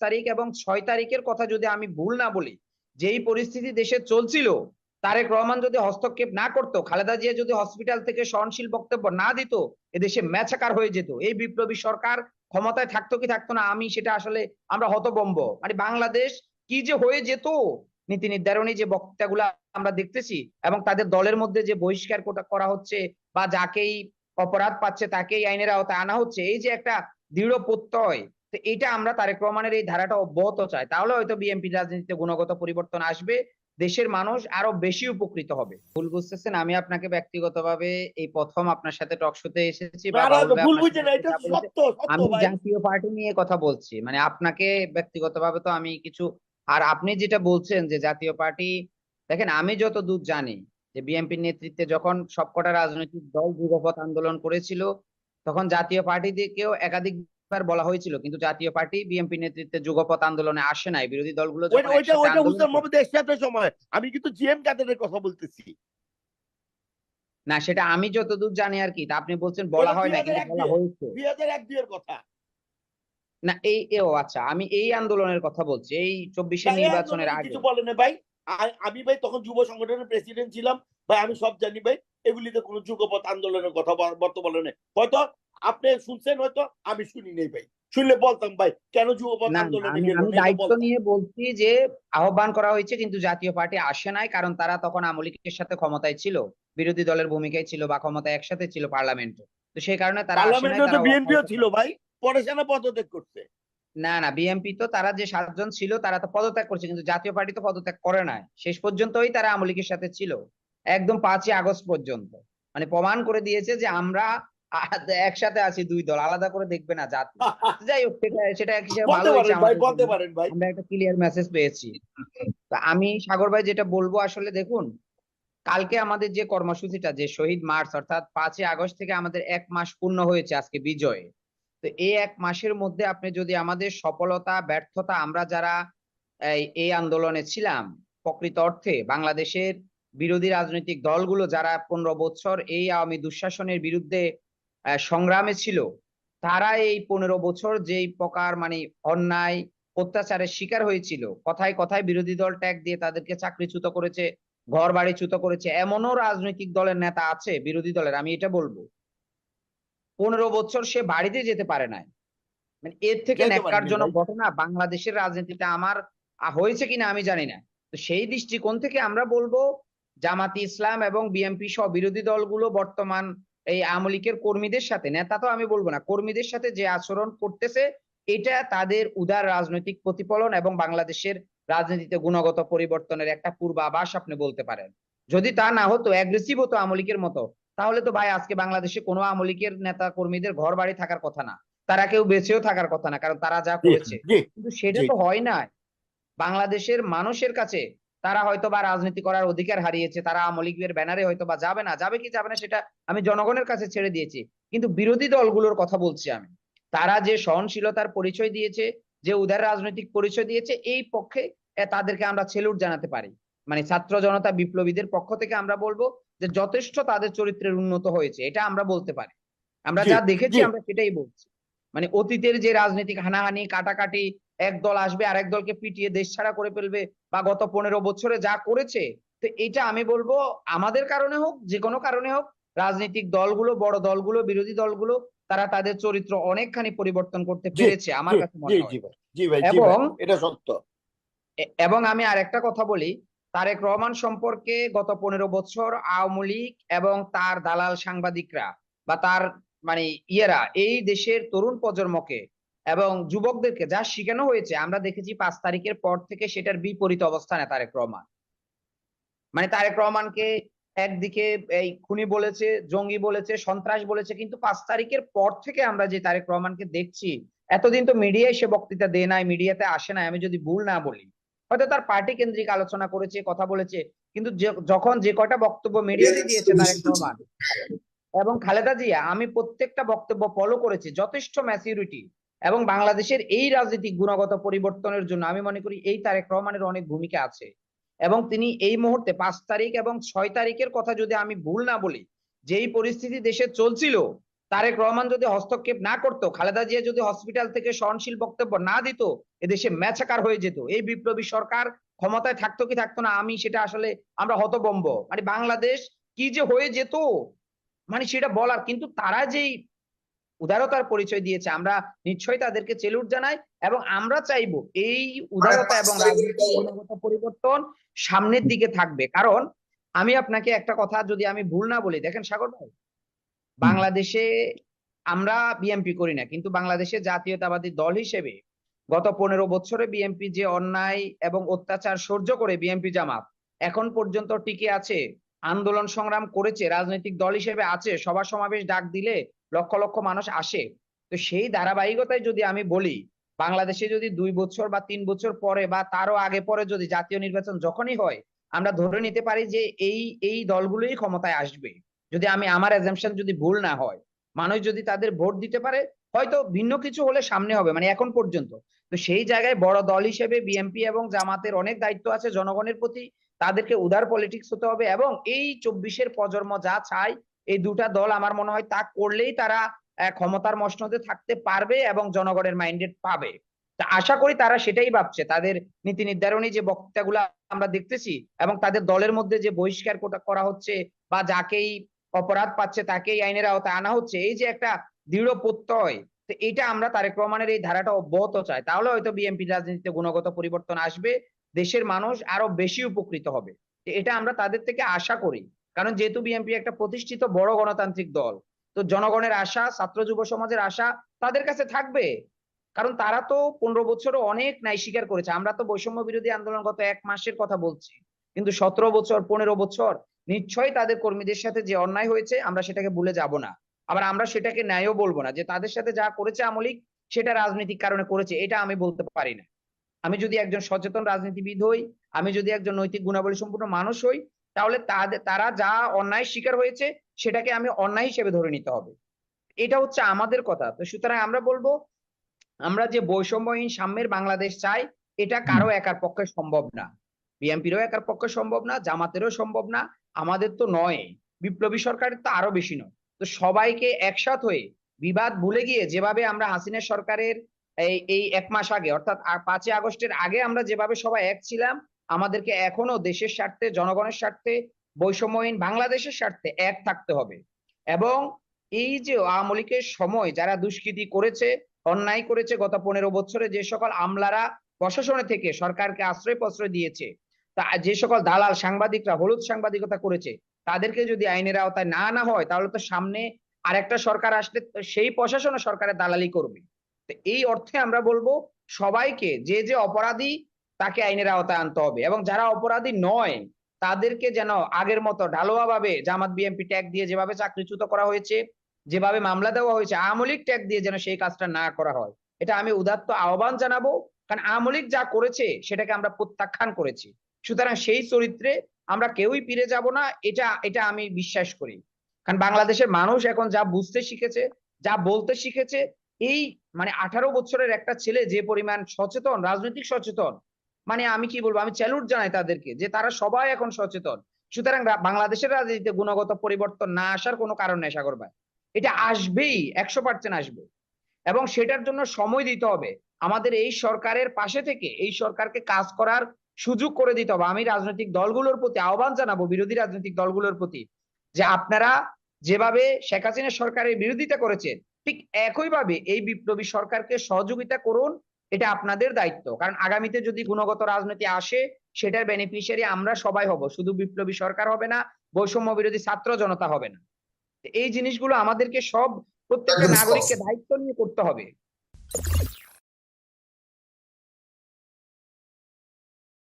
তারিখ এবং 6 তারিখের কথা যদি আমি ভুল না বলি, যেই পরিস্থিতি দেশে চলছিল, তারেক রহমান যদি হস্তক্ষেপ না করতো, খালেদা জিয়া যদি হসপিটাল থেকে সহনশীল বক্তব্য না দিত, এদেশে ম্যাচাকার হয়ে যেত। এই বিপ্লবী সরকার ক্ষমতায় থাকতো কি থাকতো না, আমি সেটা আসলে আমরা হতবম্ব। মানে বাংলাদেশ কি যে হয়ে যেত। নীতি নির্ধারণী যে বক্তৃতাগুলো আমরা দেখতেছি এবং তাদের দলের মধ্যে যে বহিষ্কার করা হচ্ছে বা যাকেই অপরাধ পাচ্ছে তাকেই আইনের আওতায় আনা হচ্ছে, এই যে একটা দৃঢ় প্রত্যয়, তো এটা আমরা তারেক রহমানের এই ধারাটা অব্যাহত চাই। তাহলে হয়তো বিএনপি রাজনীতিতে গুণগত পরিবর্তন আসবে, দেশের মানুষ আরো বেশি উপকৃত হবে। ভুল বুঝতেছেন, আমি আপনাকে ব্যক্তিগতভাবে এই প্রথম আপনার সাথে টক শোতে এসেছি বা বাবুল ভাই ভুল আপনার বুঝছেন সাথে না, এটা কথা বলেছে। সত্য সত্য আমি ভাই। জাতীয় পার্টি নিয়ে কথা বলছি, মানে আপনাকে ব্যক্তিগতভাবে তো আমি কিছু, আর আপনি যেটা বলছেন যে জাতীয় পার্টি, দেখেন আমি যতদূর জানি যে বিএনপির নেতৃত্বে যখন সবকটা রাজনৈতিক দল যুগপৎ আন্দোলন করেছিল, তখন জাতীয় পার্টিকেও একাধিকবার বলা হয়েছিল, কিন্তু জাতীয় পার্টি বিএনপি নেতৃত্বে যুগপৎ আন্দোলনে আসে নাই। বিরোধী দলগুলো যখন ওইটা একসাথে ওইটা আন্দোলন হুসেন করে, মোহাম্মদ এরশাদের সময়, আমি কিন্তু জিএম কাদেরের কথা বলতেছি। না সেটা আমি যতদূর জানি আর কি, তা আপনি বলছেন বলা ওটা হয় দুই না, হাজার কিন্তু এক বলা দুই হয়েছে। 2001-2 এর কথা। না ও আচ্ছা, আমি এই আন্দোলনের কথা বলছি, এই 24-এর ভাই এই নির্বাচনের আন্দোলনে আগে। কিছু বলে না ভাই। আমি ভাই তখন যুব সংগঠনের প্রেসিডেন্ট ছিলাম ভাই, আমি সব জানি ভাই। এগুলিতে কোনো যুগপৎ আন্দোলনের কথা বর্তমানে হয়তো আপনি শুনছেন, হয়তো আমি শুনি নেই ভাই। শুনলে বলতাম ভাই কেন যুগপৎ না না, আন্দোলনে আমি গেল আমি না, এটা দায়িত্ব বলতাম। নিয়ে বলছি যে আহ্বান করা হয়েছে, কিন্তু জাতীয় পার্টি আসে নাই, কারণ তারা তখন আওয়ামী লীগের সাথে ক্ষমতায় ছিল, বিরোধী দলের ভূমিকায় ছিল বা ক্ষমতায় একসাথে ছিল পার্লামেন্টে। তো সেই কারণে তারা আসে নাই, পার্লামেন্টে তো তারা বিএনপিও ছিল ভাই, পরে সেনা পদত্যাগ করছে। না না, বিএনপি তো তারা যে 7 জন ছিল তারা তো পদত্যাগ করছে, কিন্তু জাতীয় পার্টি তো পদত্যাগ করে নাই। শেষ পর্যন্তই তারা আওয়ামী লীগের সাথে ছিল, একদম 5ই আগস্ট পর্যন্ত। মানে প্রমাণ করে দিয়েছে যে আমরা একসাথে আছি, দুই দল আলাদা করে দেখবে না জাতি। যাই হোক, সেটা সেটা হিসেবে ভালো বলতে হয়েছে পারেন ভাই, আমাদের বলতে জন্য, পারেন ভাই। আমরা একটা ক্লিয়ার মেসেজ পেয়েছি। তা আমি সাগর ভাই যেটা বলবো, আসলে দেখুন, কালকে আমাদের যে কর্মসূচিটা, যে শহীদ মার্চ, অর্থাৎ 5ই আগস্ট থেকে আমাদের 1 মাস পূর্ণ হয়েছে আজকে বিজয়ে। তো এই 1 মাসের মধ্যে আপনি যদি আমাদের সফলতা ব্যর্থতা, আমরা যারা এই আন্দোলনে ছিলাম, প্রকৃত অর্থে বাংলাদেশের বিরোধী রাজনৈতিক দলগুলো যারা 15 বছর এই আওয়ামী দুঃশাসনের বিরুদ্ধে সংগ্রামে ছিল, তারা এই 15 বছর যেই প্রকার মানে অন্যায় অত্যাচারের শিকার হয়েছিল, কথায় কথায় বিরোধী দল ট্যাগ দিয়ে তাদেরকে চাকরিচ্যুত করেছে, ঘর বাড়িচ্যুত করেছে। এমনও রাজনৈতিক দলের নেতা আছে বিরোধী দলের, আমি এটা বলবো, 15 বছর সে বাড়িতে যেতে পারে নাই। মানে এর থেকে যাইতে পারেনি ন্যাক্কারজনক ভাই। ঘটনা বাংলাদেশের রাজনীতিতে আমার হয়েছে কিনা আমি জানি না। তো সেই দৃষ্টিকোণ থেকে আমরা বলবো, জামাতি ইসলাম এবং বিএনপি সহ বিরোধী দলগুলো বর্তমান এই আওয়ামী লীগের কর্মীদের সাথে, নেতা তো আমি বলবো না, কর্মীদের সাথে যে আচরণ করতেছে, এটা তাদের উদার রাজনৈতিক প্রতিফলন এবং বাংলাদেশের রাজনীতিতে গুণগত পরিবর্তনের একটা পূর্বাভাস আপনি বলতে পারেন। যদি তা না হতো, অ্যাগ্রেসিভ হতো আওয়ামী লীগের মতো, তাহলে তো ভাই আজকে বাংলাদেশে কোনো আওয়ামী লীগের নেতা কর্মীদের ঘর বাড়ি থাকার কথা না, তারা কেউ বেঁচেও থাকার কথা না, কারণ তারা যা জি করেছে। জি কিন্তু সেটা জি তো হয় না। বাংলাদেশের মানুষের কাছে তারা হয়তো বা রাজনীতি করার অধিকার হারিয়েছে, তারা আওয়ামী লীগের ব্যানারে হয়তো বা যাবে না, যাবে কি যাবে না সেটা আমি জনগণের কাছে ছেড়ে দিয়েছি। কিন্তু বিরোধী দলগুলোর কথা বলছি আমি, তারা যে সহনশীলতার পরিচয় দিয়েছে, যে উদার রাজনৈতিক পরিচয় দিয়েছে, এই পক্ষে তাদেরকে আমরা সেলুট জানাতে পারি। মানে ছাত্র জনতা বিপ্লবীদের পক্ষ থেকে আমরা বলবো যে যথেষ্ট তাদের চরিত্রের উন্নত হয়েছে, এটা আমরা বলতে পারি। আমরা জি যা দেখেছি জি আমরা সেটাই বলছি। মানে অতীতের যে রাজনৈতিক হানাহানি কাটাকাটি, এক দল আসবে আরেক দলকে পিটিয়ে দেশ ছাড়া করে ফেলবে, বা গত 15 বছরে যা করেছে, তো এটা আমি বলবো আমাদের কারণে হোক, যে কোনো কারণে হোক, রাজনৈতিক দলগুলো, বড় দলগুলো, বিরোধী দলগুলো, তারা তাদের চরিত্র অনেকখানি পরিবর্তন করতে জি পেরেছে জি আমার কাছে জি মনে জি হয়। ভাই, জি ভাই, জি এবং ভাই, এটা সত্য। এবং আমি আরেকটা কথা বলি, তারেক রহমান সম্পর্কে গত 15 বছর আওয়ামী লীগ এবং তার দালাল সাংবাদিকরা বা তার মানে ইয়েরা এই দেশের তরুণ প্রজন্মকে এবং যুবকদেরকে যা শিখানো হয়েছে, আমরা দেখেছি 5 তারিখের পর থেকে সেটার বিপরীত অবস্থানে তারেক রহমান। মানে তারেক রহমানকে একদিকে এই খুনি বলেছে, জঙ্গি বলেছে, সন্ত্রাস বলেছে, কিন্তু 5 তারিখের পর থেকে আমরা যে তারেক রহমানকে দেখছি, এতদিন তো মিডিয়ায় সে বক্তৃতা দেয় নাই, মিডিয়াতে আসে নাই, আমি যদি ভুল না বলি, হয়তো তার পার্টি কেন্দ্রিক আলোচনা করেছে, কথা বলেছে, কিন্তু যখন যে কয়টা বক্তব্য মিডিয়াতে দিয়েছে তারেক রহমান এবং খালেদা জিয়া, আমি প্রত্যেকটা বক্তব্য ফলো করেছি, যথেষ্ট ম্যাচিউরিটি। এবং বাংলাদেশের এই রাজনৈতিক গুণগত পরিবর্তনের জন্য আমি মনে করি এই তারেক রহমানের অনেক ভূমিকা আছে। এবং তিনি এই মুহূর্তে 5 তারিখ এবং 6 তারিখের কথা যদি আমি ভুল না বলি, যেই পরিস্থিতি দেশে চলছিল, তারেক রহমান যদি হস্তক্ষেপ না করতো, খালেদা জিয়া যদি হসপিটাল থেকে সহনশীল বক্তব্য না দিত, এদেশে ম্যাচাকার হয়ে যেত। এই বিপ্লবী সরকার ক্ষমতায় থাকতো কি থাকতো না, আমি সেটা আসলে আমরা হতভম্ব। মানে বাংলাদেশ কি যে হয়ে যেত, মানে সেটা বলার, কিন্তু তারা যেই উদারতার পরিচয় দিয়েছে, আমরা নিশ্চয়ই তাদেরকে সেলুট জানাই। এবং আমরা চাইবো এই উদারতা এবং রাজনৈতিক গুণগত পরিবর্তন সামনের দিকে থাকবে। কারণ আমি আপনাকে একটা কথা যদি আমি ভুল না বলি, দেখেন সাগর ভাই, বাংলাদেশে আমরা বিএনপি করি না, কিন্তু বাংলাদেশে জাতীয়তাবাদী দল হিসেবে গত 15 বছরে বিএনপি যে অন্যায় এবং অত্যাচার সহ্য করে বিএনপি জামাত এখন পর্যন্ত টিকে আছে, আন্দোলন সংগ্রাম করেছে, রাজনৈতিক দল হিসেবে আছে, সভা সমাবেশ ডাক দিলে লক্ষ লক্ষ মানুষ আসে। তো সেই ধারাবাহিকতায় যদি আমি বলি, বাংলাদেশে যদি 2 বছর বা 3 বছর পরে বা তারও আগে পরে যদি জাতীয় নির্বাচন যখনই হয়, আমরা ধরে নিতে পারি যে এই দলগুলোই ক্ষমতায় আসবে। যদি আমি আমার অ্যাজাম্পশন যদি ভুল না হয়, মানুষ যদি তাদের ভোট দিতে পারে, হয়তো ভিন্ন কিছু হলে সামনে হবে, মানে এখন পর্যন্ত। তো সেই জায়গায় বড় দল হিসেবে বিএনপি এবং জামাতের অনেক দায়িত্ব আছে জনগণের প্রতি, তাদেরকে উদার পলিটিক্স হতে হবে। এবং এই 24-এর প্রজন্ম যা চায়, এই দুটা দল আমার মনে হয় তা করলেই তারা ক্ষমতার মসনদে থাকতে পারবে এবং জনগণের মাইন্ডেড পাবে। তা আশা করি তারা সেটাই ভাবছে। তাদের নীতি নির্ধারণী যে বক্তৃতাগুলো আমরা দেখতেছি এবং তাদের দলের মধ্যে যে বহিষ্কার করা হচ্ছে বা যাকেই অপরাধ পাচ্ছে তাকেই আইনের আওতায় আনা হচ্ছে, এই যে একটা দৃঢ় প্রত্যয়, তো এটা আমরা তারেক রহমানের এই ধারাটা অব্যাহত চাই। তাহলে হয়তো বিএনপি রাজনীতিতে গুণগত পরিবর্তন আসবে, দেশের মানুষ আরো বেশি উপকৃত হবে। এটা আমরা তাদের থেকে আশা করি। কারণ যেহেতু বিএনপি একটা প্রতিষ্ঠিত বড় গণতান্ত্রিক দল, তো জনগণের আশা, ছাত্র যুব সমাজের আশা তাদের কাছে থাকবে। কারণ তারা তো 15 বছরও অনেক ন্যায় স্বীকার করেছে। আমরা তো বৈষম্য বিরোধী আন্দোলন গত 1 মাসের কথা বলছি, কিন্তু 17 বছর 15 বছর নিশ্চয়ই তাদের কর্মীদের সাথে যে অন্যায় হয়েছে আমরা সেটাকে ভুলে যাব না। আবার আমরা সেটাকে ন্যায়ও বলবো না যে তাদের সাথে যা করেছে আওয়ামী লীগ সেটা রাজনৈতিক কারণে করেছে, এটা আমি বলতে পারি না। আমি যদি একজন সচেতন রাজনীতিবিদ হই, আমি যদি একজন নৈতিক গুণাবলী সম্পূর্ণ মানুষ হই, তাহলে তারা যা অন্যায় শিকার হয়েছে সেটাকে আমি অন্যায় হিসেবে ধরে নিতে হবে। এটা হচ্ছে আমাদের কথা। তো সুতরাং আমরা বলবো, আমরা যে বৈষম্যহীন সাম্যের বাংলাদেশ চাই, এটা কারো একার পক্ষে সম্ভব না। বিএনপিরও একার পক্ষে সম্ভব না, জামাতেরও সম্ভব না, আমাদের তো নয়, বিপ্লবী সরকারের তো আরো বেশি নয়। তো সবাইকে একসাথ হয়ে বিবাদ ভুলে গিয়ে, যেভাবে আমরা হাসিনা সরকারের এই 1 মাস আগে অর্থাৎ 5ই আগস্টের আগে আমরা যেভাবে সবাই এক ছিলাম, আমাদেরকে এখনো দেশের স্বার্থে, জনগণের স্বার্থে, বৈষম্যহীন বাংলাদেশের স্বার্থে এক থাকতে হবে। এবং এই যে আওয়ামী লীগের সময় যারা দুষ্কৃতি করেছে, অন্যায় করেছে, গত 15 বছরে যে সকল আমলারা প্রশাসনে থেকে সরকারকে আশ্রয় প্রশ্রয় দিয়েছে, তা যে সকল দালাল সাংবাদিকরা হলুদ সাংবাদিকতা করেছে, তাদেরকে যদি আইনের আওতায় না আনা হয়, তাহলে তো সামনে আরেকটা সরকার আসলে সেই প্রশাসনে সরকারের দালালি করবে। তো এই অর্থে আমরা বলবো, সবাইকে যে যে অপরাধী তাকে আইনের আওতায় আনতে হবে, এবং যারা অপরাধী নয় তাদেরকে যেন আগের মতো ঢালুয়া ভাবে জামাত বিএনপি ট্যাগ দিয়ে যেভাবে চাকরিচ্যুত করা হয়েছে, যেভাবে মামলা দেওয়া হয়েছে, আওয়ামী লীগ ট্যাগ দিয়ে যেন সেই কাজটা না করা হয়। এটা আমি উদাত্ত আহ্বান জানাবো। কারণ আওয়ামী লীগ যা করেছে সেটাকে আমরা প্রত্যাখ্যান করেছি। সুতরাং সেই চরিত্রে আমরা কেউই ফিরে যাব না, এটা এটা আমি বিশ্বাস করি। কারণ বাংলাদেশের মানুষ এখন যা বুঝতে শিখেছে, যা বলতে শিখেছে, এই মানে 18 বছরের একটা ছেলে যে পরিমাণ সচেতন, রাজনৈতিক সচেতন, মানে আমি কি বলবো, আমি স্যালুট জানাই তাদেরকে যে তারা সবাই এখন সচেতন। সুতরাং বাংলাদেশের রাজনীতিতে গুণগত পরিবর্তন না আসার কোনো কারণ নেই সাগর ভাই, এটা আসবেই, 100% আসবে। এবং সেটার জন্য সময় দিতে হবে। আমাদের এই সরকারের পাশে থেকে এই সরকারকে কাজ করার সুযোগ করে দিতে হবে। আমি রাজনৈতিক দলগুলোর প্রতি আহ্বান জানাবো, বিরোধী রাজনৈতিক দলগুলোর প্রতি, যে আপনারা যেভাবে শেখ হাসিনা সরকারের বিরোধিতা করেছেন, ঠিক একইভাবে এই বিপ্লবী সরকারকে সহযোগিতা করুন। এটা আপনাদের দায়িত্ব। কারণ আগামীতে যদি গুণগত রাজনীতি আসে, সেটার বেনিফিশিয়ারি আমরা সবাই হব, শুধু বিপ্লবী সরকার হবে না, বৈষম্য বিরোধী ছাত্র জনতা হবে না। এই জিনিসগুলো আমাদেরকে প্রত্যেকটা নাগরিককে দায়িত্ব নিয়ে করতে হবে।